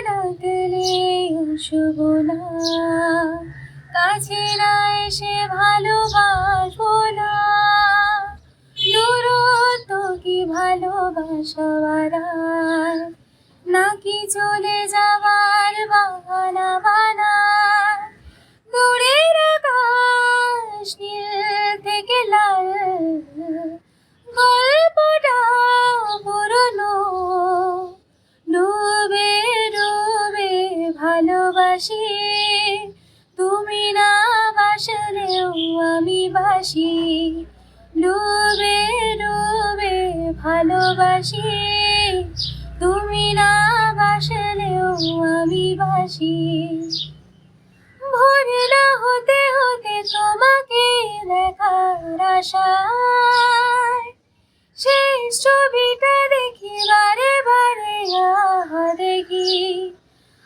ডাকলে শুভ না, কাছে না এসে ভালোবাসবো না। দূরত্ব কি ভালোবাসা বাড়ায়, নাকি চলে যাওয়ার বাহানা বানায়? দূরের আকাশ নীল থেকে লাল, গল্পটা পুরনো। ডুবে ডুবে ভালোবাসি, তুমি না বাসলেও আমি বাসি। ডুবে ডুবে ভালোবাসি, তুমি না বাসলেও আমি বাসি। ভোর না হতে হতে তোমাকে দেখার আশায়, শেষ ছবিটা দেখি বারে বারে আহা দেখি।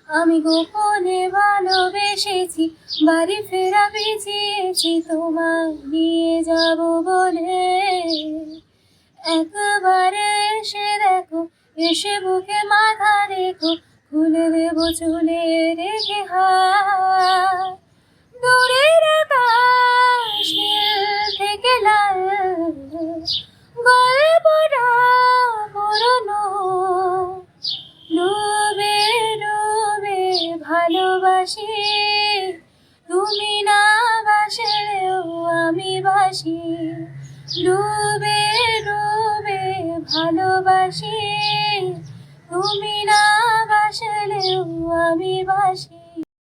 আমি গোপনে ভালোবেসেছি, বাড়ি ফেরা পেয়েছি তোমায় নিয়ে যাব বলে। একবারে এসে দেখো, এসে বুকে মাথা রেখো, খুলে দেবো চুলে রেখে হাত। দূরের আকাশ নীল থেকে লাল, গল্পটা পুরনো। ডুবে ডুবে ভালোবাসি, তুমি না বাসলেও আমি বাসি। ডুবে ডুবে ভালোবাসি, তুমি না বাসলেও আমি বাসি।